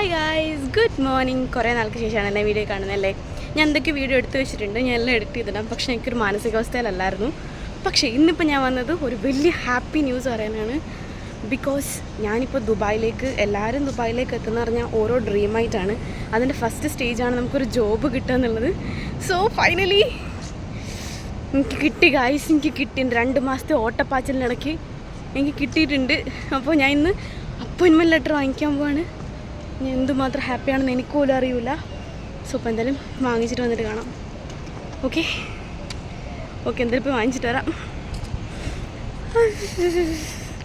Hi guys, good morning. കുറേ നാൾക്ക് ശേഷമാണ് എന്നെ വീഡിയോ കാണുന്നതല്ലേ. ഞാൻ എന്തൊക്കെ വീഡിയോ എടുത്ത് വെച്ചിട്ടുണ്ട്, ഞാൻ എല്ലാം എഡിറ്റ് ചെയ്തിടാം. പക്ഷേ എനിക്കൊരു മാനസികാവസ്ഥയിലല്ലായിരുന്നു. പക്ഷേ ഇന്നിപ്പോൾ ഞാൻ വന്നത് ഒരു വലിയ ഹാപ്പി ന്യൂസ് പറയാനാണ്. ബിക്കോസ് ഞാനിപ്പോൾ ദുബായിലേക്ക്, എല്ലാവരും ദുബായിലേക്ക് എത്തുന്ന പറഞ്ഞാൽ ഓരോ ഡ്രീമായിട്ടാണ്. അതിൻ്റെ ഫസ്റ്റ് സ്റ്റേജാണ് നമുക്കൊരു ജോബ് കിട്ടുക എന്നുള്ളത്. സോ ഫൈനലി എനിക്ക് കിട്ടി ഗായ്സ്, എനിക്ക് കിട്ടിയിട്ടുണ്ട്. 2 മാസത്തെ ഓട്ടപ്പാച്ചിലിനിടയ്ക്ക് എനിക്ക് കിട്ടിയിട്ടുണ്ട്. അപ്പോൾ ഞാൻ ഇന്ന് അപ്പോയിൻമെൻറ്റ് ലെറ്റർ വാങ്ങിക്കാൻ പോവാണ്. ഞാൻ എന്തുമാത്രം ഹാപ്പിയാണെന്ന് എനിക്ക് പോലും അറിയില്ല. സോ അപ്പോൾ എന്തായാലും വാങ്ങിച്ചിട്ട് വന്നിട്ട് കാണാം. ഓക്കെ എന്തായാലും ഇപ്പോൾ വാങ്ങിച്ചിട്ട് വരാം.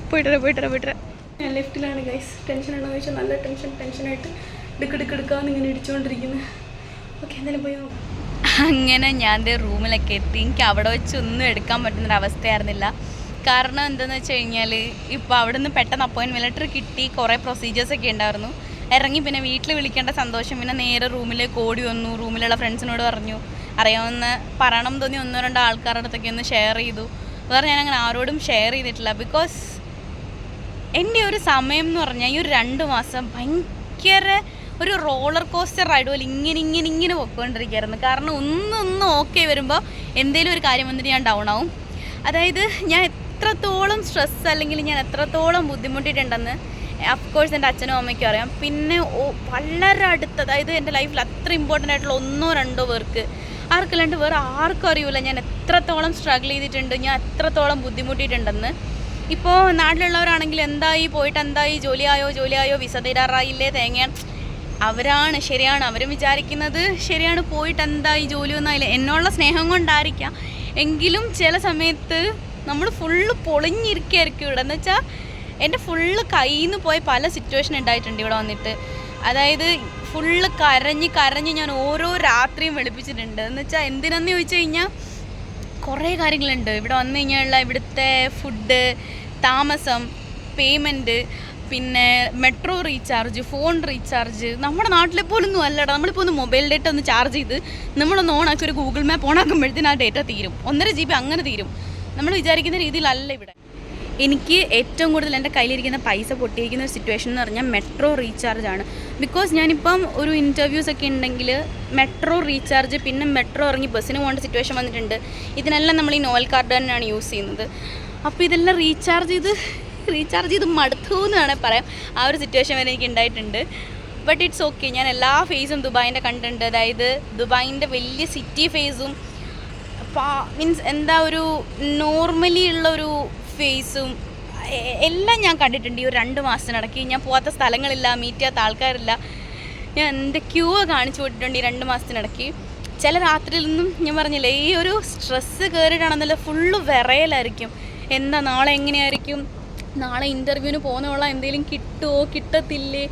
പോയിട്ട് ഞാൻ ലെഫ്റ്റിലാണ് ഗൈസ്. ടെൻഷനാണോ ചോദിച്ചാൽ നല്ല ടെൻഷനായിട്ട് എടുക്കാമെന്ന് ഇങ്ങനെ ഇടിച്ചുകൊണ്ടിരിക്കുന്നത്. ഓക്കെ എന്തായാലും പോയി നോക്കാം. അങ്ങനെ ഞാൻ എൻ്റെ റൂമിലൊക്കെ എത്തി. എനിക്ക് അവിടെ വെച്ച് ഒന്നും എടുക്കാൻ പറ്റുന്നൊരവസ്ഥയായിരുന്നില്ല. കാരണം എന്താണെന്ന് വെച്ച് കഴിഞ്ഞാൽ ഇപ്പോൾ അവിടെ നിന്ന് പെട്ടെന്ന് അപ്പോയിൻമെൻറ്റ് ലെറ്റർ കിട്ടി. കുറേ പ്രൊസീജിയേഴ്സൊക്കെ ഉണ്ടായിരുന്നു. ഇറങ്ങി പിന്നെ വീട്ടിൽ വിളിക്കേണ്ട സന്തോഷം, പിന്നെ നേരെ റൂമിലേക്ക് ഓടി വന്നു. റൂമിലുള്ള ഫ്രണ്ട്സിനോട് പറഞ്ഞു, അറിയാവുന്ന പറയണം തോന്നി 1-2 ആൾക്കാരുടെ അടുത്തൊക്കെ ഒന്ന് ഷെയർ ചെയ്തു. വേറെ ഞാനങ്ങനെ ആരോടും ഷെയർ ചെയ്തിട്ടില്ല. ബിക്കോസ് എൻ്റെ ഒരു സമയം എന്ന് പറഞ്ഞാൽ ഈ ഒരു 2 മാസം ഭയങ്കര ഒരു റോളർ കോസ്റ്റർ റൈഡ് പോലെ ഇങ്ങനെ പൊയ്ക്കൊണ്ടിരിക്കുകയായിരുന്നു. കാരണം ഒന്നൊന്ന് ഓക്കെ വരുമ്പോൾ എന്തെങ്കിലും ഒരു കാര്യം വന്നിട്ട് ഞാൻ ഡൗൺ ആവും. അതായത് ഞാൻ എത്രത്തോളം സ്ട്രെസ് അല്ലെങ്കിൽ ഞാൻ എത്രത്തോളം ബുദ്ധിമുട്ടിയിട്ടുണ്ടെന്ന് അഫ്കോഴ്സ് എൻ്റെ അച്ഛനും അമ്മയ്ക്കും അറിയാം. പിന്നെ വളരെ അടുത്ത്, അതായത് എൻ്റെ ലൈഫിൽ അത്ര ഇമ്പോർട്ടൻ്റ് ആയിട്ടുള്ള 1-2 പേർക്ക്, ആർക്കല്ലാണ്ട് വേറെ ആർക്കും അറിയില്ല ഞാൻ എത്രത്തോളം സ്ട്രഗിൾ ചെയ്തിട്ടുണ്ട്, ഞാൻ എത്രത്തോളം ബുദ്ധിമുട്ടിയിട്ടുണ്ടെന്ന്. ഇപ്പോൾ നാട്ടിലുള്ളവരാണെങ്കിൽ എന്തായി, പോയിട്ട് എന്തായി, ജോലിയായോ, വിസ തീരാറായില്ലേ, തേങ്ങ. അവരാണ് ശരിയാണ്, അവരും വിചാരിക്കുന്നത് ശരിയാണ്, പോയിട്ട് എന്തായി, ജോലിയൊന്നും ആയില്ല. എന്നുള്ള സ്നേഹം കൊണ്ടായിരിക്കാം. എങ്കിലും ചില സമയത്ത് നമ്മൾ ഫുള്ള് പൊളിഞ്ഞിരിക്കുകയായിരിക്കും ഇവിടെ. എന്ന് വെച്ചാൽ എൻ്റെ ഫുള്ള് കയ്യിൽ നിന്ന് പോയ പല സിറ്റുവേഷൻ ഉണ്ടായിട്ടുണ്ട് ഇവിടെ വന്നിട്ട്. അതായത് ഫുള്ള് കരഞ്ഞ് ഞാൻ ഓരോ രാത്രിയും വെളുപ്പിച്ചിട്ടുണ്ട്. എന്ന് വെച്ചാൽ എന്തിനെന്ന് ചോദിച്ചു കഴിഞ്ഞാൽ കുറേ കാര്യങ്ങളുണ്ട്. ഇവിടെ വന്നു കഴിഞ്ഞാലുള്ള ഇവിടുത്തെ ഫുഡ്, താമസം, പേയ്മെൻറ്റ്, പിന്നെ മെട്രോ റീചാർജ്, ഫോൺ റീചാർജ്. നമ്മുടെ നാട്ടിലെ പോലൊന്നും അല്ലടാ. നമ്മളിപ്പോൾ ഒന്ന് മൊബൈൽ ഡേറ്റ ഒന്ന് ചാർജ് ചെയ്ത് നമ്മളൊന്ന് ഓണാക്കി ഒരു ഗൂഗിൾ മാപ്പ് ഓണാക്കുമ്പോഴത്തേനും ആ ഡേറ്റ തീരും. 1.5 GB അങ്ങനെ തീരും. നമ്മൾ വിചാരിക്കുന്ന രീതിയിലല്ല ഇവിടെ. എനിക്ക് ഏറ്റവും കൂടുതൽ എൻ്റെ കയ്യിലിരിക്കുന്ന പൈസ പൊട്ടിയിരിക്കുന്ന ഒരു സിറ്റുവേഷൻ എന്ന് പറഞ്ഞാൽ മെട്രോ റീചാർജാണ്. ബിക്കോസ് ഞാനിപ്പം ഒരു ഇൻ്റർവ്യൂസൊക്കെ ഉണ്ടെങ്കിൽ മെട്രോ റീചാർജ്, പിന്നെ മെട്രോ ഇറങ്ങി ബസ്സിന് പോകേണ്ട സിറ്റുവേഷൻ വന്നിട്ടുണ്ട്. ഇതിനെല്ലാം നമ്മൾ ഈ നോവൽ കാർഡ് തന്നെയാണ് യൂസ് ചെയ്യുന്നത്. അപ്പോൾ ഇതെല്ലാം റീചാർജ് ചെയ്ത് മടുത്തു എന്ന് വേണേൽ പറയാം. ആ ഒരു സിറ്റുവേഷൻ വരെ എനിക്ക് ഉണ്ടായിട്ടുണ്ട്. But it's okay. ഞാൻ എല്ലാ ഫേസും ദുബായിൻ്റെ കണ്ടിട്ടുണ്ട്. അതായത് ദുബായിൻ്റെ വലിയ സിറ്റി ഫേസും, മീൻസ് എന്താ ഒരു നോർമലി ഉള്ളൊരു ഫേസും എല്ലാം ഞാൻ കണ്ടിട്ടുണ്ട്. ഈ ഒരു 2 മാസത്തിനിടയ്ക്ക് ഞാൻ പോകാത്ത സ്ഥലങ്ങളില്ല, മീറ്റ് ചെയ്യാത്ത ആൾക്കാരില്ല. ഞാൻ എന്തൊക്കെയോ കാണിച്ചു പോയിട്ടുണ്ട് ഈ 2 മാസത്തിനിടയ്ക്ക്. ചില രാത്രിയിലൊന്നും ഞാൻ പറഞ്ഞില്ലേ, ഈ ഒരു സ്ട്രെസ്സ് കയറിയിട്ടാണെന്നല്ല ഫുള്ള് വിറയലായിരിക്കും. എന്താ നാളെ എങ്ങനെയായിരിക്കും, നാളെ ഇൻ്റർവ്യൂവിന് പോകുന്നുള്ള എന്തെങ്കിലും കിട്ടുമോ കിട്ടത്തില്ലേ,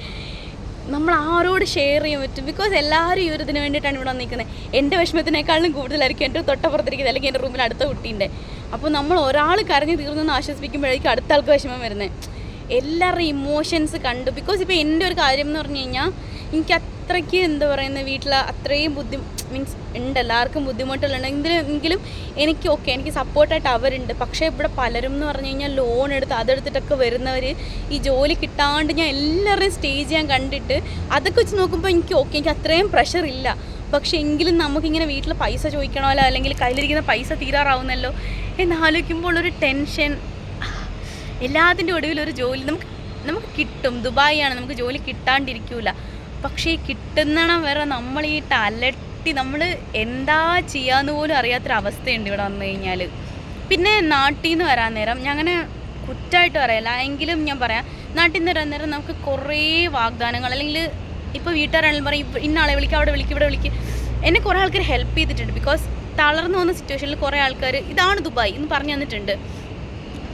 നമ്മൾ ആരോട് ഷെയർ ചെയ്യാൻ പറ്റും. ബിക്കോസ് എല്ലാവരും ഈ ഒരു ഇതിന് വേണ്ടിയിട്ടാണ് ഇവിടെ വന്നിരിക്കുന്നത്. എൻ്റെ വിഷമത്തിനേക്കാളും കൂടുതലായിരിക്കും എൻ്റെ തൊട്ടപ്പുറത്തിരിക്കുന്നത് അല്ലെങ്കിൽ എൻ്റെ റൂമിൽ അടുത്ത കുട്ടീൻ്റെ. അപ്പോൾ നമ്മൾ ഒരാൾ കരഞ്ഞ് തീർന്നൊന്ന് ആശ്വസിപ്പിക്കുമ്പോഴേക്കും അടുത്ത ആൾക്ക് വിഷമം വരുന്നത്. എല്ലാവരുടെയും ഇമോഷൻസ് കണ്ടു. ബിക്കോസ് ഇപ്പോൾ എൻ്റെ ഒരു കാര്യം എന്ന് പറഞ്ഞു കഴിഞ്ഞാൽ എനിക്ക് അത്രയ്ക്ക് എന്താ പറയുന്നത്, വീട്ടിൽ അത്രയും മീൻസ് ഉണ്ട്, എല്ലാവർക്കും ബുദ്ധിമുട്ടുകളുണ്ടെങ്കിലും എനിക്ക് ഓക്കെ, എനിക്ക് സപ്പോർട്ടായിട്ട് അവരുണ്ട്. പക്ഷേ ഇവിടെ പലരും എന്ന് പറഞ്ഞു കഴിഞ്ഞാൽ ലോൺ എടുത്ത് അതെടുത്തിട്ടൊക്കെ വരുന്നവർ, ഈ ജോലി കിട്ടാണ്ട് ഞാൻ എല്ലാവരുടെയും സ്റ്റേജ് ഞാൻ കണ്ടിട്ട് അതൊക്കെ വെച്ച് നോക്കുമ്പോൾ എനിക്ക് അത്രയും പ്രഷർ ഇല്ല. പക്ഷേ എങ്കിലും നമുക്കിങ്ങനെ വീട്ടിൽ പൈസ ചോദിക്കണമല്ലോ, അല്ലെങ്കിൽ കയ്യിലിരിക്കുന്ന പൈസ തീരാറാവുന്നല്ലോ എന്നാലോചിക്കുമ്പോൾ ഒരു ടെൻഷൻ. എല്ലാത്തിൻ്റെ ഒടുവിൽ ഒരു ജോലി നമുക്ക് കിട്ടും. ദുബായിയാണ്, നമുക്ക് ജോലി കിട്ടാണ്ടിരിക്കില്ല. പക്ഷേ ഈ കിട്ടുന്നിടം വരെ നമ്മൾ ഈ അലട്ടി നമ്മൾ എന്താ ചെയ്യാന്ന് പോലും അറിയാത്തൊരവസ്ഥയുണ്ട് ഇവിടെ വന്നു കഴിഞ്ഞാൽ. പിന്നെ നാട്ടിൽ നിന്ന് വരാൻ നേരം ഞാൻ അങ്ങനെ കുറ്റമായിട്ട് പറയല്ല, എങ്കിലും ഞാൻ പറയാം, നാട്ടിൽ നിന്ന് വരാൻ നേരം നമുക്ക് കുറേ വാഗ്ദാനങ്ങൾ, അല്ലെങ്കിൽ ഇപ്പോൾ വീട്ടുകാരാണെങ്കിലും പറയും ഇന്നാളെ വിളിക്കുക, അവിടെ വിളിക്കുക, ഇവിടെ വിളിക്കുക. എന്നെ കുറേ ആൾക്കാർ ഹെൽപ്പ് ചെയ്തിട്ടുണ്ട്. ബിക്കോസ് തളർന്നു പോകുന്ന സിറ്റുവേഷനിൽ കുറേ ആൾക്കാർ ഇതാണ് ദുബായ് എന്ന് പറഞ്ഞു തന്നിട്ടുണ്ട്.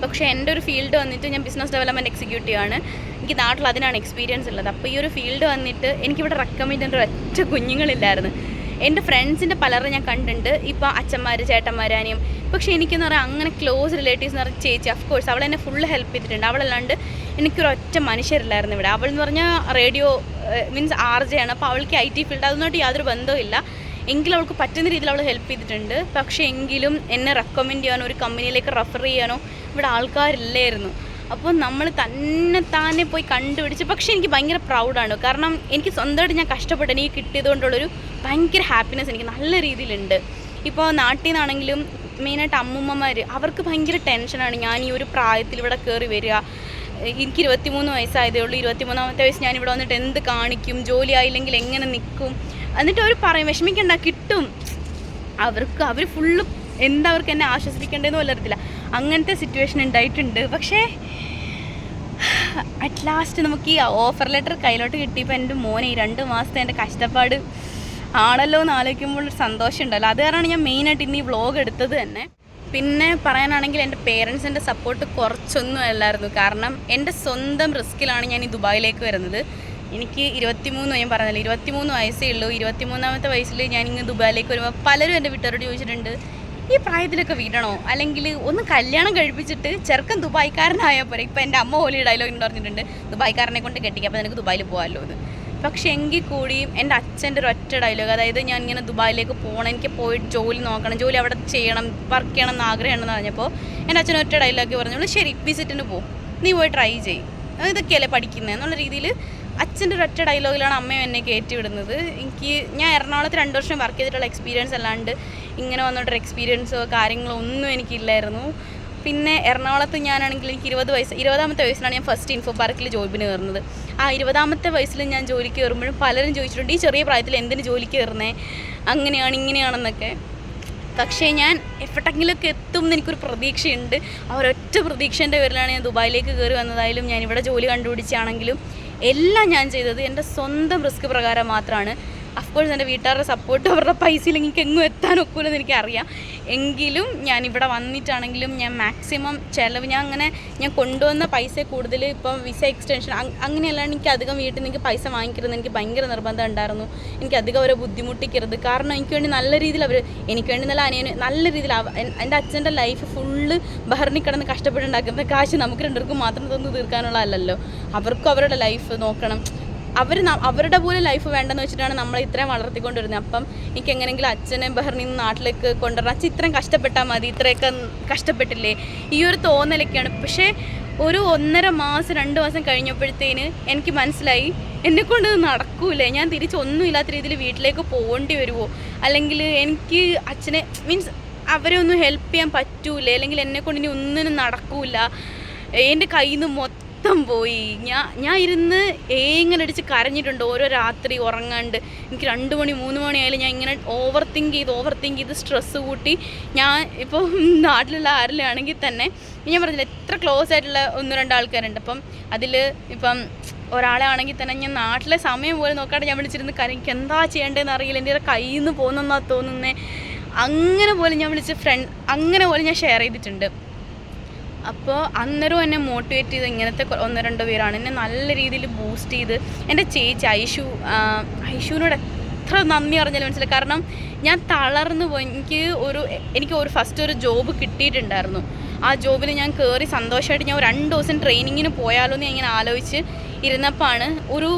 പക്ഷേ എൻ്റെ ഒരു ഫീൽഡ് വന്നിട്ട് ഞാൻ ബിസിനസ് ഡെവലപ്മെൻറ്റ് എക്സിക്യൂട്ടീവ് ആണ്. എനിക്ക് നാട്ടിൽ അതിനാണ് എക്സ്പീരിയൻസ് ഉള്ളത്. അപ്പോൾ ഈ ഒരു ഫീൽഡ് വന്നിട്ട് എനിക്കിവിടെ റെക്കമെൻഡ് ചെയ്യേണ്ട ഒറ്റ കുഞ്ഞുങ്ങളില്ലായിരുന്നു. എൻ്റെ ഫ്രണ്ട്സിൻ്റെ പലരും ഞാൻ കണ്ടിട്ടുണ്ട്, ഇപ്പോൾ അച്ഛന്മാർ, ചേട്ടന്മാർ, അനിയും. പക്ഷേ എനിക്കെന്ന് പറഞ്ഞാൽ അങ്ങനെ ക്ലോസ് റിലേറ്റീവ്സ് എന്ന് പറഞ്ഞാൽ ചേച്ചി, അഫ്കോഴ്സ് അവൾ എന്നെ ഫുള്ള് ഹെൽപ്പ് ചെയ്തിട്ടുണ്ട്. അവളല്ലാണ്ട് എനിക്കൊരൊറ്റ മനുഷ്യരില്ലായിരുന്നു ഇവിടെ. അവൾ എന്ന് പറഞ്ഞാൽ റേഡിയോ മീൻസ് RJ ആണ്. അപ്പോൾ അവൾക്ക് IT ഫീൽഡ്, അതുകൊണ്ടായിട്ട് യാതൊരു ബന്ധവും ഇല്ല. എങ്കിലും അവൾക്ക് പറ്റുന്ന രീതിയിൽ അവൾ ഹെൽപ്പ് ചെയ്തിട്ടുണ്ട്. പക്ഷേ എങ്കിലും എന്നെ റെക്കമെൻഡ് ചെയ്യാനോ ഒരു കമ്പനിയിലേക്ക് റെഫർ ചെയ്യാനോ ഇവിടെ ആൾക്കാരില്ലായിരുന്നു. അപ്പോൾ നമ്മൾ തന്നെ പോയി കണ്ടുപിടിച്ച്, പക്ഷേ എനിക്ക് ഭയങ്കര പ്രൗഡാണ്. കാരണം എനിക്ക് സ്വന്തമായിട്ട് ഞാൻ കഷ്ടപ്പെട്ട് എനിക്ക് കിട്ടിയത് കൊണ്ടുള്ളൊരു ഭയങ്കര ഹാപ്പിനെസ് എനിക്ക് നല്ല രീതിയിലുണ്ട്. ഇപ്പോൾ നാട്ടിൽ നിന്നാണെങ്കിലും മെയിനായിട്ട് അമ്മൂമ്മമാർ, അവർക്ക് ഭയങ്കര ടെൻഷനാണ് ഞാൻ ഈ ഒരു പ്രായത്തിൽ ഇവിടെ കയറി വരിക. എനിക്ക് 23 വയസ്സായതേ ഉള്ളൂ. 23ാമത്തെ വയസ്സ് ഞാനിവിടെ വന്നിട്ട് എന്ത് കാണിക്കും, ജോലി ആയില്ലെങ്കിൽ എങ്ങനെ നിൽക്കും. എന്നിട്ട് അവർ പറയും വിഷമിക്കണ്ട, കിട്ടും. അവർ ഫുള്ള് എന്താ അവർക്ക് എന്നെ ആശ്വസിപ്പിക്കേണ്ടതെന്ന് പോലും അറിയത്തില്ല. അങ്ങനത്തെ സിറ്റുവേഷൻ ഉണ്ടായിട്ടുണ്ട്. പക്ഷേ അറ്റ് ലാസ്റ്റ് നമുക്ക് ഈ ഓഫർ ലെറ്റർ കയ്യിലോട്ട് കിട്ടിയപ്പോൾ എൻ്റെ മോനെ ഈ 2 മാസത്തെ എൻ്റെ കഷ്ടപ്പാട് ആണല്ലോ എന്ന് ആലോചിക്കുമ്പോൾ ഒരു സന്തോഷം ഉണ്ടല്ലോ. അത് കാരണമാണ് ഞാൻ മെയിനായിട്ട് ഇന്ന് ഈ വ്ളോഗ് എടുത്തത് തന്നെ. പിന്നെ പറയാനാണെങ്കിൽ എൻ്റെ പേരൻസിൻ്റെ സപ്പോർട്ട് കുറച്ചൊന്നും അല്ലായിരുന്നു. കാരണം എൻ്റെ സ്വന്തം റിസ്കിലാണ് ഞാൻ ഈ ദുബായിലേക്ക് വരുന്നത്. എനിക്ക് 23 ഞാൻ പറഞ്ഞില്ല, 23 വയസ്സേ ഉള്ളൂ. 23ാമത്തെ വയസ്സിൽ ഞാനിങ്ങ് ദുബായിലേക്ക് വരുമ്പോൾ പലരും എൻ്റെ വീട്ടുകാരോട് ചോദിച്ചിട്ടുണ്ട്, ഈ പ്രായത്തിലൊക്കെ വിടണോ, അല്ലെങ്കിൽ ഒന്ന് കല്യാണം കഴിപ്പിച്ചിട്ട് ചെറുക്കൻ ദുബായിക്കാരനായാൽ പോരെ. ഇപ്പോൾ എൻ്റെ അമ്മ പോലും ഡയലോഗ് പറഞ്ഞിട്ടുണ്ട്, ദുബായിക്കാരനെ കൊണ്ട് കെട്ടിക്കുക, അപ്പോൾ നിനക്ക് ദുബായിൽ പോകാമല്ലോ എന്ന്. പക്ഷേ എങ്കിൽ കൂടിയും എൻ്റെ അച്ഛൻ്റെ ഒരു ഒറ്റ ഡയലോഗ്, അതായത് ഞാൻ ഇങ്ങനെ ദുബായിലേക്ക് പോകണം, എനിക്ക് പോയിട്ട് ജോലി നോക്കണം, ജോലി അവിടെ ചെയ്യണം, വർക്ക് ചെയ്യണം എന്ന് ആഗ്രഹമുണ്ടെന്ന് പറഞ്ഞപ്പോൾ എൻ്റെ അച്ഛൻ ഒറ്റ ഡയലോഗ് പറഞ്ഞോളൂ, ശരി വിസിറ്റിന് പോകും, നീ പോയി ട്രൈ ചെയ്യും, ഇതൊക്കെയല്ലേ പഠിക്കുന്നത് എന്നുള്ള രീതിയിൽ അച്ഛൻ്റെ ഒരു ഒറ്റ ഡയലോഗിലാണ് അമ്മയും എന്നെ കയറ്റി വിടുന്നത്. ഞാൻ എറണാകുളത്ത് 2 വർഷം വർക്ക് ചെയ്തിട്ടുള്ള എക്സ്പീരിയൻസ് അല്ലാണ്ട് ഇങ്ങനെ വന്നിട്ടൊരു എക്സ്പീരിയൻസോ കാര്യങ്ങളോ ഒന്നും എനിക്കില്ലായിരുന്നു. പിന്നെ എറണാകുളത്ത് ഞാനാണെങ്കിൽ എനിക്ക് 20ാമത്തെ വയസ്സിലാണ് ഞാൻ ഫസ്റ്റ് ഇൻഫോ പാർക്കിൽ ജോബിന് കയറുന്നത്. ആ 20ാമത്തെ വയസ്സിൽ ഞാൻ ജോലിക്ക് കയറുമ്പോഴും പലരും ചോദിച്ചിട്ടുണ്ട്, ഈ ചെറിയ പ്രായത്തിൽ എന്തിന് ജോലിക്ക് കയറുന്നത്, അങ്ങനെയാണ് ഇങ്ങനെയാണെന്നൊക്കെ. പക്ഷേ ഞാൻ എപ്പോഴെങ്കിലുമൊക്കെ എത്തും എന്ന് എനിക്കൊരു പ്രതീക്ഷയുണ്ട്. ആ ഒരൊറ്റ പ്രതീക്ഷേൻ്റെ പേരിലാണ് ഞാൻ ദുബായിലേക്ക് കയറി വന്നതായാലും ഞാൻ ഇവിടെ ജോലി കണ്ടുപിടിച്ചാണെങ്കിലും എല്ലാം ഞാൻ ചെയ്തത് എൻ്റെ സ്വന്തം റിസ്ക് പ്രകാരം മാത്രമാണ്. അഫ്കോഴ്സ് എൻ്റെ വീട്ടുകാരുടെ സപ്പോർട്ട്, അവരുടെ പൈസയില്ലെങ്കിൽ എനിക്ക് എങ്ങും എത്താൻ ഒക്കില്ലെന്ന് എനിക്കറിയാം. എങ്കിലും ഞാൻ ഇവിടെ വന്നിട്ടാണെങ്കിലും ഞാൻ മാക്സിമം ചിലവ് ഞാൻ കൊണ്ടുവന്ന പൈസ കൂടുതൽ ഇപ്പം വിസ എക്സ്റ്റൻഷൻ അങ്ങനെയല്ലാണ്ട് എനിക്ക് അധികം വീട്ടിൽ നിന്ന് എനിക്ക് പൈസ വാങ്ങിക്കരുത് എനിക്ക് ഭയങ്കര നിർബന്ധം ഉണ്ടായിരുന്നു. എനിക്ക് അധികം അവരെ ബുദ്ധിമുട്ടിക്കരുത്. കാരണം എനിക്ക് വേണ്ടി നല്ല രീതിയിൽ എനിക്ക് വേണ്ടി നല്ല അനിയന് നല്ല രീതിയിൽ എൻ്റെ അച്ഛൻ്റെ ലൈഫ് ഫുള്ള് ബഹറിനിൽ കിടന്ന് കഷ്ടപ്പെട്ടുണ്ടാക്കുന്ന കാശ് നമുക്ക് 2 പേർക്കും മാത്രം തന്നു തീർക്കാനുള്ളതല്ലല്ലോ. അവർക്കും അവരുടെ ലൈഫ് നോക്കണം. അവരുടെ പോലും ലൈഫ് വേണ്ടെന്ന് വെച്ചിട്ടാണ് നമ്മളെ ഇത്രയും വളർത്തിക്കൊണ്ടിരുന്നത്. അപ്പം എനിക്ക് എങ്ങനെയെങ്കിലും അച്ഛനെ ബഹറിനിൽ നിന്ന് നാട്ടിലേക്ക് കൊണ്ടുവരണം, അച്ഛൻ ഇത്രയും കഷ്ടപ്പെട്ടാൽ മതി, ഇത്രയൊക്കെ കഷ്ടപ്പെട്ടില്ലേ, ഈ ഒരു തോന്നലൊക്കെയാണ്. പക്ഷേ ഒരു 1.5 മാസം 2 മാസം കഴിഞ്ഞപ്പോഴത്തേന് എനിക്ക് മനസ്സിലായി എന്നെക്കൊണ്ട് ഇത് നടക്കൂലേ, ഞാൻ തിരിച്ചൊന്നുമില്ലാത്ത രീതിയിൽ വീട്ടിലേക്ക് പോകേണ്ടി വരുമോ, അല്ലെങ്കിൽ എനിക്ക് അച്ഛനെ മീൻസ് അവരെ ഒന്നും ഹെൽപ്പ് ചെയ്യാൻ പറ്റൂലേ, അല്ലെങ്കിൽ എന്നെക്കൊണ്ട് ഇനി ഒന്നിനും നടക്കൂല, എൻ്റെ കയ്യിൽ നിന്ന് മൊത്തം പോയി. ഞാൻ ഇരുന്ന് ഇങ്ങനെ അടിച്ച് കരഞ്ഞിട്ടുണ്ട് ഓരോ രാത്രി ഉറങ്ങാണ്ട്. എനിക്ക് 2 മണി 3 മണി ആയാലും ഞാൻ ഇങ്ങനെ ഓവർ തിങ്ക് ചെയ്ത് സ്ട്രെസ്സ് കൂട്ടി. ഞാൻ ഇപ്പോൾ നാട്ടിലുള്ള ആരിലാണെങ്കിൽ തന്നെ ഞാൻ പറഞ്ഞില്ല എത്ര ക്ലോസ് ആയിട്ടുള്ള 1-2 ആൾക്കാരുണ്ട്. അപ്പം അതിൽ ഇപ്പം ഒരാളെ ആണെങ്കിൽ തന്നെ ഞാൻ നാട്ടിലെ സമയം പോലെ നോക്കാണ്ട് ഞാൻ വിളിച്ചിരുന്ന് കാര്യം എനിക്ക് എന്താ ചെയ്യേണ്ടതെന്ന് അറിയില്ല, എൻ്റെ കയ്യിൽ നിന്ന് പോകുന്നെന്നാ തോന്നുന്നത്. അങ്ങനെ പോലെ ഞാൻ അങ്ങനെ പോലെ ഞാൻ ഷെയർ ചെയ്തിട്ടുണ്ട്. അപ്പോൾ അന്നേരം എന്നെ മോട്ടിവേറ്റ് ചെയ്ത് ഇങ്ങനത്തെ 1-2 പേരാണ് എന്നെ നല്ല രീതിയിൽ ബൂസ്റ്റ് ചെയ്ത്. എൻ്റെ ചേച്ചി ഐഷുവിനോട് എത്ര നന്ദി അറിഞ്ഞാലും മനസ്സിലായി. കാരണം ഞാൻ തളർന്നു പോയി. എനിക്ക് ഫസ്റ്റ് ഒരു ജോബ് കിട്ടിയിട്ടുണ്ടായിരുന്നു. ആ ജോബിൽ ഞാൻ കയറി സന്തോഷമായിട്ട് ഞാൻ 2 ദിവസം ട്രെയിനിങ്ങിന് പോയാലോ എന്ന് ഞാൻ ഇങ്ങനെ ആലോചിച്ച് ഇരുന്നപ്പോഴാണ് ഒരു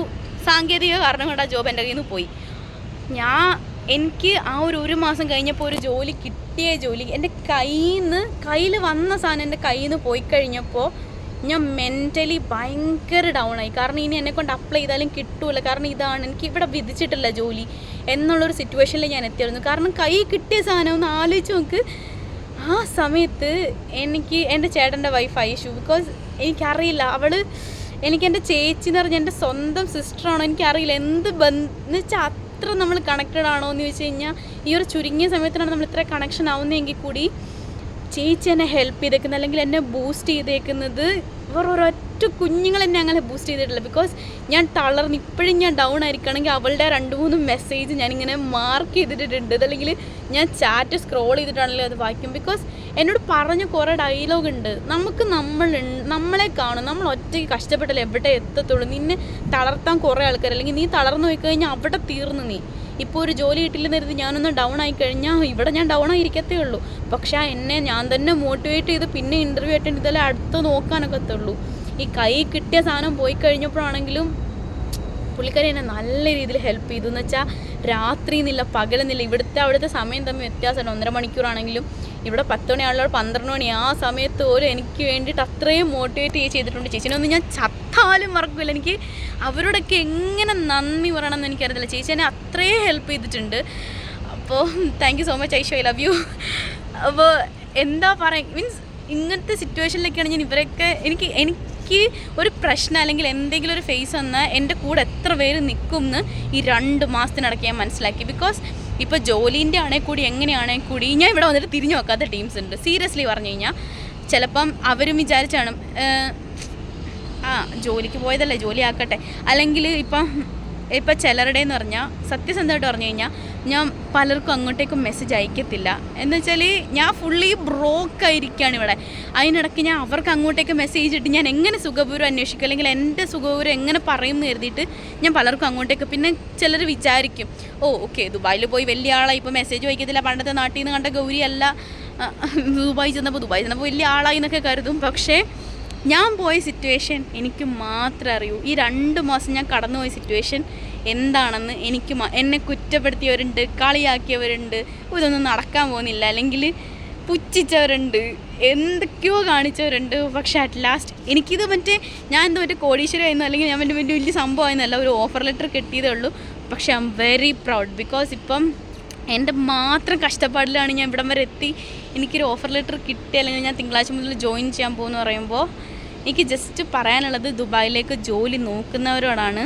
സാങ്കേതിക കാരണം കൊണ്ട് ആ ജോബ് എൻ്റെ കയ്യിൽ നിന്ന് പോയി. എനിക്ക് ആ ഒരു മാസം കഴിഞ്ഞപ്പോൾ ഒരു ജോലി കിട്ടിയ ജോലി എൻ്റെ കയ്യിൽ വന്ന സാധനം എൻ്റെ കയ്യിൽ നിന്ന് പോയി കഴിഞ്ഞപ്പോൾ ഞാൻ മെൻ്റലി ഭയങ്കര ഡൗൺ ആയി. കാരണം ഇനി എന്നെക്കൊണ്ട് അപ്ലൈ ചെയ്താലും കിട്ടൂല, കാരണം ഇതാണ് എനിക്ക് ഇവിടെ വിധിച്ചിട്ടില്ല ജോലി എന്നുള്ളൊരു സിറ്റുവേഷനിൽ ഞാൻ എത്തിയിരുന്നു. കാരണം കൈ കിട്ടിയ സാധനം ഒന്ന് ആലോചിച്ച് നോക്ക്. ആ സമയത്ത് എനിക്ക് എൻ്റെ ചേട്ടൻ്റെ വൈഫ് ഐഷു, ബിക്കോസ് എനിക്കറിയില്ല എനിക്ക് എൻ്റെ ചേച്ചി എന്ന് പറഞ്ഞാൽ എൻ്റെ സ്വന്തം സിസ്റ്ററാണോ എനിക്കറിയില്ല, എന്ന് വെച്ചാൽ അത്ര നമ്മൾ കണക്റ്റഡ് ആണോ എന്ന് ചോദിച്ചു കഴിഞ്ഞാൽ ഈ ഒരു ചുരുങ്ങിയ സമയത്തിനാണ് നമ്മൾ ഇത്ര കണക്ഷൻ ആവുന്നതെങ്കിൽ കൂടി ചേച്ചി എന്നെ ഹെൽപ്പ് ചെയ്തേക്കുന്നത് അല്ലെങ്കിൽ എന്നെ ബൂസ്റ്റ് ചെയ്തേക്കുന്നത് ഒരൊറ്റ കുഞ്ഞുങ്ങൾ എന്നെ അങ്ങനെ ബൂസ്റ്റ് ചെയ്തിട്ടില്ല. ബിക്കോസ് ഞാൻ തളർന്ന് ഇപ്പോഴും ഞാൻ ഡൗൺ ആയിരിക്കുകയാണെങ്കിൽ അവളുടെ 2-3 മെസ്സേജ് ഞാനിങ്ങനെ മാർക്ക് ചെയ്തിട്ടുണ്ട്, അതല്ലെങ്കിൽ ഞാൻ ചാറ്റ് സ്ക്രോൾ ചെയ്തിട്ടാണെങ്കിലും അത് വായിക്കും. ബിക്കോസ് എന്നോട് പറഞ്ഞ കുറേ ഡയലോഗ് ഉണ്ട്. നമ്മളെ കാണും, നമ്മൾ ഒറ്റയ്ക്ക് കഷ്ടപ്പെട്ടാൽ എവിടെ എത്തത്തുള്ളൂ. നിന്നെ തളർത്താൻ കുറേ ആൾക്കാർ, അല്ലെങ്കിൽ നീ തളർന്നു പോയി കഴിഞ്ഞാൽ അവിടെ തീർന്നു. ഇപ്പോൾ ഒരു ജോലി കിട്ടില്ലെന്ന് കരുതി ഞാനൊന്ന് ഡൗൺ ആയി കഴിഞ്ഞാൽ ഇവിടെ ഞാൻ ഡൗൺ ആയിരിക്കത്തേ ഉള്ളൂ. പക്ഷേ എന്നെ ഞാൻ തന്നെ മോട്ടിവേറ്റ് ചെയ്ത് പിന്നെ ഇൻ്റർവ്യൂ അറ്റൻഡ് ചെയ്താലേ അടുത്ത് നോക്കാനൊക്കെ എത്തുള്ളൂ. ഈ കൈ കിട്ടിയ സാധനം പോയി കഴിഞ്ഞപ്പോഴാണെങ്കിലും പുള്ളിക്കാരി എന്നെ നല്ല രീതിയിൽ ഹെൽപ്പ് ചെയ്തു എന്ന് വെച്ചാൽ രാത്രി എന്നില്ല പകലെന്നില്ല അവിടുത്തെ സമയം തമ്മിൽ വ്യത്യാസമുണ്ട്. 1.5 മണിക്കൂറാണെങ്കിലും ഇവിടെ 10 മണിയാണല്ലോ 12 മണി ആ സമയത്ത് പോലും എനിക്ക് വേണ്ടിയിട്ട് അത്രയും മോട്ടിവേറ്റ് ചെയ്തിട്ടുണ്ട്. ചേച്ചിനൊന്നും ഞാൻ ചത്താലും മറക്കില്ല. എനിക്ക് അവരോടൊക്കെ എങ്ങനെ നന്ദി പറയണമെന്ന് എനിക്കറിയത്തില്ല. ചേച്ചി എന്നെ അത്രയും ഹെൽപ്പ് ചെയ്തിട്ടുണ്ട്. അപ്പോൾ thank you so much Aishu, I love you. അപ്പോൾ എന്താ പറയുക, മീൻസ് ഇങ്ങനത്തെ സിറ്റുവേഷനിലൊക്കെയാണ് ഞാൻ ഇവരൊക്കെ എനിക്ക് ഒരു പ്രശ്നം അല്ലെങ്കിൽ എന്തെങ്കിലും ഒരു ഫേസ് വന്നാൽ എൻ്റെ കൂടെ എത്ര പേര് നിൽക്കും എന്ന് ഈ 2 മാസത്തിനിടയ്ക്ക് ഞാൻ മനസ്സിലാക്കി. ബിക്കോസ് ഇപ്പോൾ ജോലീൻ്റെ ആണെങ്കിൽ കൂടി എങ്ങനെയാണെങ്കിൽ കൂടി ഞാൻ ഇവിടെ വന്നിട്ട് തിരിഞ്ഞു നോക്കാത്ത ടീംസ് ഉണ്ട്. സീരിയസ്ലി പറഞ്ഞു കഴിഞ്ഞാൽ ചിലപ്പം അവരും വിചാരിച്ചാണ് ജോലിക്ക് പോയതല്ലേ ജോലി ആക്കട്ടെ, അല്ലെങ്കിൽ ഇപ്പം ചിലരുടെ എന്ന് പറഞ്ഞാൽ സത്യസന്ധമായിട്ട് പറഞ്ഞു കഴിഞ്ഞാൽ ഞാൻ പലർക്കും അങ്ങോട്ടേക്കും മെസ്സേജ് അയക്കത്തില്ല. എന്ന് വെച്ചാൽ ഞാൻ ഫുള്ളി ബ്രോക്കായിരിക്കുകയാണ് ഇവിടെ. അതിനിടയ്ക്ക് ഞാൻ അവർക്ക് അങ്ങോട്ടേക്ക് മെസ്സേജ് ഇട്ട് ഞാൻ എങ്ങനെ സുഖപൂർവ്വം അന്വേഷിക്കും അല്ലെങ്കിൽ എൻ്റെ സുഖപൂർവ്വം എങ്ങനെ പറയും എന്ന് കരുതിയിട്ട് ഞാൻ പലർക്കും അങ്ങോട്ടേക്ക്. പിന്നെ ചിലർ വിചാരിക്കും ഓക്കെ ദുബായിൽ പോയി വലിയ ആളായി, ഇപ്പോൾ മെസ്സേജ് വയ്ക്കത്തില്ല, പണ്ടത്തെ നാട്ടിൽ നിന്ന് കണ്ട ഗൗരിയല്ല, ദുബായി ചെന്നപ്പോൾ വലിയ ആളായി എന്നൊക്കെ കരുതും. പക്ഷേ ഞാൻ പോയ സിറ്റുവേഷൻ എനിക്ക് മാത്രമേ അറിയൂ. ഈ 2 മാസം ഞാൻ കടന്നുപോയ സിറ്റുവേഷൻ എന്താണെന്ന് എന്നെ കുറ്റപ്പെടുത്തിയവരുണ്ട്, കളിയാക്കിയവരുണ്ട്, ഇതൊന്നും നടക്കാൻ പോകുന്നില്ല, അല്ലെങ്കിൽ പുച്ഛിച്ചവരുണ്ട്, എന്തൊക്കെയോ കാണിച്ചവരുണ്ട്. പക്ഷേ അറ്റ് ലാസ്റ്റ് എനിക്കിത് ഞാൻ മറ്റേ കോടീശ്വരമായിരുന്നു അല്ലെങ്കിൽ ഞാൻ വലിയ സംഭവമായിരുന്നല്ല, ഒരു ഓഫർ ലെറ്റർ കിട്ടിയതേ ഉള്ളൂ. പക്ഷേ I am very proud. Because ഇപ്പം എൻ്റെ മാത്രം കഷ്ടപ്പാടിലാണ് ഞാൻ ഇവിടം വരെ എത്തി. എനിക്കൊരു ഓഫർ ലെറ്റർ കിട്ടി, അല്ലെങ്കിൽ ഞാൻ തിങ്കളാഴ്ച മുതൽ ജോയിൻ ചെയ്യാൻ പോകുമെന്ന് പറയുമ്പോൾ എനിക്ക് ജസ്റ്റ് പറയാനുള്ളത് ദുബായിലേക്ക് ജോലി നോക്കുന്നവരോടാണ്,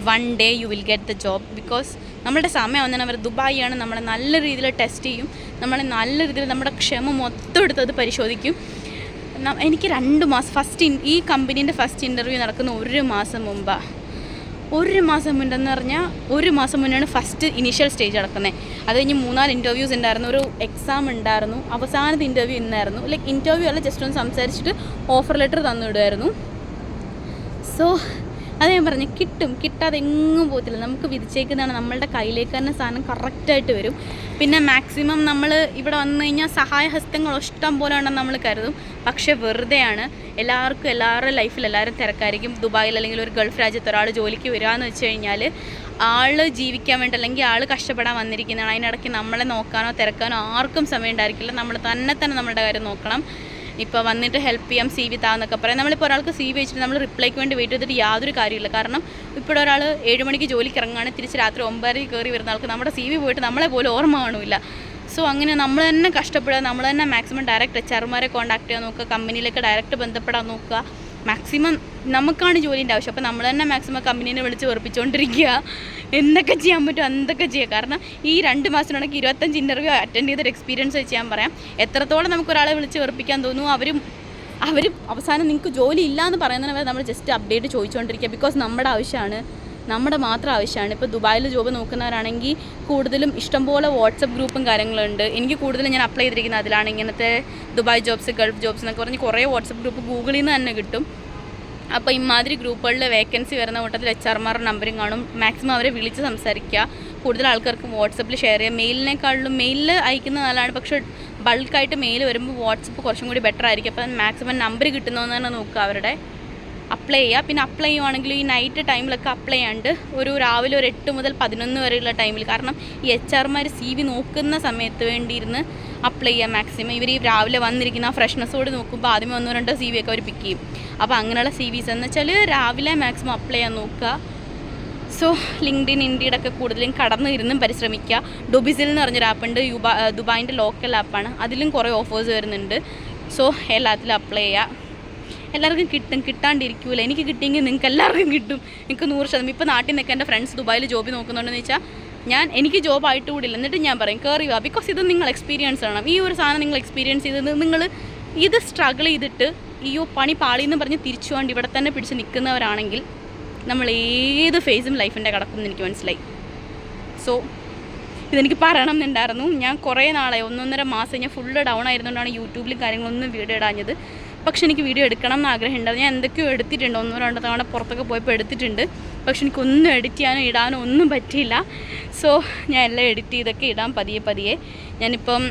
1 day you will get the job. Because നമ്മുടെ സമയം വന്നാൽ അവർ ദുബായിയാണ് നമ്മളെ നല്ല രീതിയിൽ ടെസ്റ്റ് ചെയ്യും, നമ്മളെ നല്ല രീതിയിൽ നമ്മുടെ ക്ഷമ മൊത്തം എടുത്തത് പരിശോധിക്കും. എനിക്ക് 2 മാസം ഈ കമ്പനീൻ്റെ ഫസ്റ്റ് ഇൻ്റർവ്യൂ നടക്കുന്ന 1 മാസം മുമ്പാണ്. 1 മാസം മുന്നെന്ന് പറഞ്ഞാൽ 1 മാസം മുന്നാണ് ഫസ്റ്റ് ഇനീഷ്യൽ സ്റ്റേജ് നടക്കുന്നത്. അത് കഴിഞ്ഞ് 3-4 ഇൻ്റർവ്യൂസ് ഉണ്ടായിരുന്നു, ഒരു എക്സാം ഉണ്ടായിരുന്നു, അവസാനത്തെ ഇൻ്റർവ്യൂ ഇന്നായിരുന്നു. ലൈക്ക് ഇൻ്റർവ്യൂ അല്ല, ജസ്റ്റ് ഒന്ന് സംസാരിച്ചിട്ട് ഓഫർ ലെറ്റർ തന്നിടുമായിരുന്നു. സോ അത് ഞാൻ പറഞ്ഞു, കിട്ടാതെ എങ്ങും പോകത്തില്ല. നമുക്ക് വിധിച്ചേക്കുന്നതാണ്, നമ്മളുടെ കയ്യിലേക്ക് തന്നെ സാധനം കറക്റ്റായിട്ട് വരും. പിന്നെ മാക്സിമം നമ്മൾ ഇവിടെ വന്നു കഴിഞ്ഞാൽ സഹായഹസ്തങ്ങൾ ഇഷ്ടം പോലെ ഉണ്ടെന്ന് നമ്മൾ കരുതും. പക്ഷേ വെറുതെയാണ്. എല്ലാവരുടെ ലൈഫിൽ എല്ലാവരും തിരക്കായിരിക്കും. ദുബായിൽ അല്ലെങ്കിൽ ഒരു ഗൾഫ് രാജ്യത്ത് ഒരാൾ ജോലിക്ക് വരികയെന്ന് വെച്ച് കഴിഞ്ഞാൽ ആൾ ജീവിക്കാൻ വേണ്ടി അല്ലെങ്കിൽ ആൾ കഷ്ടപ്പെടാൻ വന്നിരിക്കുന്നതാണ്. അതിനിടയ്ക്ക് നമ്മളെ നോക്കാനോ തിരക്കാനോ ആർക്കും സമയം ഉണ്ടായിരിക്കില്ല. നമ്മൾ തന്നെ നമ്മളുടെ കാര്യം നോക്കണം. ഇപ്പോൾ വന്നിട്ട് ഹെൽപ്പ് ചെയ്യാം, CV താന്നൊക്കെ പറയാം. നമ്മളിപ്പോൾ ഒരാൾക്ക് CV വെച്ചിട്ട് നമ്മൾ റിപ്ലൈക്ക് വേണ്ടി വെയിറ്റ് ചെയ്തിട്ട് യാതൊരു കാര്യമില്ല. കാരണം ഇപ്പോൾ ഒരാൾ 7 മണിക്ക് ജോലിക്ക് ഇറങ്ങുകയാണ്, തിരിച്ച് രാത്രി 9:30 കയറി വരുന്ന ആൾക്ക് നമ്മുടെ CV പോയിട്ട് നമ്മളെ പോലും ഓർമ്മ കാണില്ല. സോ അങ്ങനെ നമ്മൾ തന്നെ കഷ്ടപ്പെടുക, നമ്മൾ തന്നെ മാക്സിമം ഡയറക്റ്റ് HR-മാരെ കോൺടാക്ട് ചെയ്യാൻ നോക്കുക, കമ്പനിയിലേക്ക് ഡയറക്റ്റ് ബന്ധപ്പെടാൻ നോക്കുക. മാക്സിമം നമുക്കാണ് ജോലിൻ്റെ ആവശ്യം, അപ്പോൾ നമ്മൾ തന്നെ മാക്സിമം കമ്പനീനെ വിളിച്ച് വെറുപ്പിച്ചുകൊണ്ടിരിക്കുക. എന്തൊക്കെ ചെയ്യാൻ പറ്റും എന്തൊക്കെ ചെയ്യുക. കാരണം ഈ 2 മാസത്തിനിടയ്ക്ക് 25 ഇൻ്റർവ്യൂ അറ്റൻഡ് ചെയ്തൊരു എക്സ്പീരിയൻസ് വെച്ച് ഞാൻ പറയാം. എത്രത്തോളം നമുക്കൊരാളെ വിളിച്ച് വെറുപ്പിക്കാൻ തോന്നുന്നു, അവർ അവസാനം നിങ്ങൾക്ക് ജോലി ഇല്ല എന്ന് പറയുന്നതിന് നമ്മൾ ജസ്റ്റ് അപ്ഡേറ്റ് ചോദിച്ചുകൊണ്ടിരിക്കുക. ബിക്കോസ് നമ്മുടെ ആവശ്യമാണ്, നമ്മുടെ മാത്രം ആവശ്യമാണ്. ഇപ്പോൾ ദുബായിൽ ജോബ് നോക്കുന്നവരാണെങ്കിൽ കൂടുതലും ഇഷ്ടംപോലെ വാട്സപ്പ് ഗ്രൂപ്പും കാര്യങ്ങളുണ്ട്. എനിക്ക് കൂടുതലും ഞാൻ അപ്ലൈ ചെയ്തിരിക്കുന്നത് അതിലാണ്. ഇങ്ങനത്തെ ദുബായ് ജോബ്സ്, ഗൾഫ് ജോബ്സ് എന്നൊക്കെ പറഞ്ഞ് കുറേ വാട്സപ്പ് ഗ്രൂപ്പ് ഗൂഗിളിൽ നിന്ന് തന്നെ കിട്ടും. അപ്പോൾ ഇമാതിരി ഗ്രൂപ്പുകളിൽ വേക്കൻസി വരുന്ന കൂട്ടത്തിൽ HR-മാരുടെ നമ്പറും കാണും. മാക്സിമം അവരെ വിളിച്ച് സംസാരിക്കുക. കൂടുതൽ ആൾക്കാർക്ക് വാട്സപ്പിൽ ഷെയർ ചെയ്യുക. മെയിലിൽ അയക്കുന്നത് നല്ലതാണ്, പക്ഷേ ബൾക്കായിട്ട് മെയിൽ വരുമ്പോൾ വാട്സപ്പ് കുറച്ചും കൂടി ബെറ്റർ ആയിരിക്കും. അപ്പോൾ മാക്സിമം നമ്പർ കിട്ടുന്നതെന്ന് തന്നെ നോക്കുക, അവരുടെ അപ്ലൈ ചെയ്യുക. പിന്നെ അപ്ലൈ ചെയ്യുവാണെങ്കിൽ ഈ നൈറ്റ് ടൈമിലൊക്കെ അപ്ലൈ ചെയ്യാണ്ട് രാവിലെ ഒരു 8 മുതൽ 11 വരെയുള്ള ടൈമിൽ, കാരണം ഈ HR-മാർ CV നോക്കുന്ന സമയത്ത് വേണ്ടിയിരുന്ന് അപ്ലൈ ചെയ്യുക മാക്സിമം. ഇവർ ഈ രാവിലെ വന്നിരിക്കുന്ന ആ ഫ്രഷ്നെസ്സോട് നോക്കുമ്പോൾ ആദ്യമേ 1-2 CV ഒക്കെ അവർ പിക്ക് ചെയ്യും. അപ്പോൾ അങ്ങനെയുള്ള CVs എന്ന് വെച്ചാൽ രാവിലെ മാക്സിമം അപ്ലൈ ചെയ്യാൻ നോക്കുക. സോ ലിങ്ക്ഡിൻ, ഇൻഡീഡൊക്കെ കൂടുതലും കടന്നു ഇരുന്നും പരിശ്രമിക്കുക. ഡൊബിസിൽ എന്ന് പറഞ്ഞൊരു ആപ്പുണ്ട്, ദുബായിൻ്റെ ലോക്കൽ ആപ്പാണ്. അതിലും കുറേ ഓഫേഴ്സ് വരുന്നുണ്ട്. സോ എല്ലാത്തിലും അപ്ലൈ ചെയ്യുക. എല്ലാവർക്കും കിട്ടാണ്ടിരിക്കൂല. എനിക്ക് കിട്ടിയെങ്കിൽ നിങ്ങൾക്ക് എല്ലാവർക്കും കിട്ടും. എനിക്ക് 100%. ഇപ്പോൾ നാട്ടിൽ നിൽക്കാൻ എൻ്റെ ഫ്രണ്ട്സ് ദുബായിൽ ജോബ് നോക്കുന്നുണ്ടെന്ന് വെച്ചാൽ എനിക്ക് ജോബ് ആയിട്ട് കൂടില്ല, എന്നിട്ട് ഞാൻ പറയും കയറി വാ. ബിക്കോസ് ഇത് നിങ്ങൾ എക്സ്പീരിയൻസ് ആണ്. ഈ ഒരു സാധനം നിങ്ങൾ എക്സ്പീരിയൻസ് ചെയ്തത്, നിങ്ങൾ ഇത് സ്ട്രഗിൾ ചെയ്തിട്ട് പണി പാളിയെന്ന് പറഞ്ഞ് തിരിച്ചു കൊണ്ട് ഇവിടെ തന്നെ പിടിച്ച് നിൽക്കുന്നവരാണെങ്കിൽ നമ്മൾ ഏത് ഫേസും ലൈഫിൻ്റെ കിടക്കുമെന്ന് എനിക്ക് മനസ്സിലായി. സോ ഇതെനിക്ക് പറയണം എന്നുണ്ടായിരുന്നു. ഞാൻ കുറേ നാളെ 1-1.5 മാസം ഞാൻ ഫുള്ള് ഡൗൺ ആയിരുന്നുകൊണ്ടാണ് യൂട്യൂബിലും കാര്യങ്ങളൊന്നും വീഡിയോ ഇടാഞ്ഞത്. പക്ഷെ എനിക്ക് വീഡിയോ എടുക്കണം എന്ന് ആഗ്രഹമുണ്ടായിരുന്നു. ഞാൻ എന്തൊക്കെയോ എടുത്തിട്ടുണ്ട്, 1-2 തവണ പുറത്തൊക്കെ പോയപ്പോൾ എടുത്തിട്ടുണ്ട്. പക്ഷെ എനിക്കൊന്നും എഡിറ്റ് ചെയ്യാനോ ഇടാനോ ഒന്നും പറ്റിയില്ല. സോ ഞാൻ എല്ലാം എഡിറ്റ് ചെയ്തൊക്കെ ഇടാം പതിയെ. ഞാനിപ്പം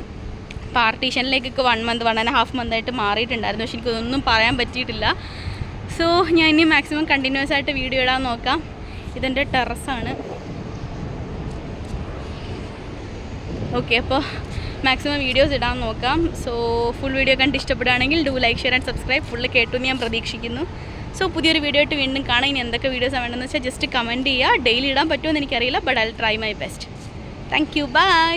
പാർട്ടീഷനിലേക്കൊക്കെ 1 month 1.5 month മാറിയിട്ടുണ്ടായിരുന്നു. പക്ഷെ എനിക്കൊന്നും പറയാൻ പറ്റിയിട്ടില്ല. സോ ഞാൻ ഇനി മാക്സിമം കണ്ടിന്യൂസ് ആയിട്ട് വീഡിയോ ഇടാൻ നോക്കാം. ഇതെൻ്റെ ടെറസാണ്. ഓക്കെ, അപ്പോൾ മാക്സിമം വീഡിയോസ് ഇടാൻ നോക്കാം. സോ ഫുൾ വീഡിയോ കണ്ട് ഇഷ്ടപ്പെടുകയാണെങ്കിൽ do like, share and subscribe. Full കേട്ടു എന്ന് ഞാൻ പ്രതീക്ഷിക്കുന്നു. സോ പുതിയൊരു വീഡിയോ ആയിട്ട് വീണ്ടും കാണാം. ഇനി എന്തൊക്കെ വീഡിയോസാണ് വേണ്ടതെന്ന് വെച്ചാൽ ജസ്റ്റ് കമൻറ്റ് ചെയ്യുക. ഡെയിലി ഇടാൻ പറ്റുമോ എന്ന് എനിക്കറിയില്ല, but I will try my best. Thank you, by.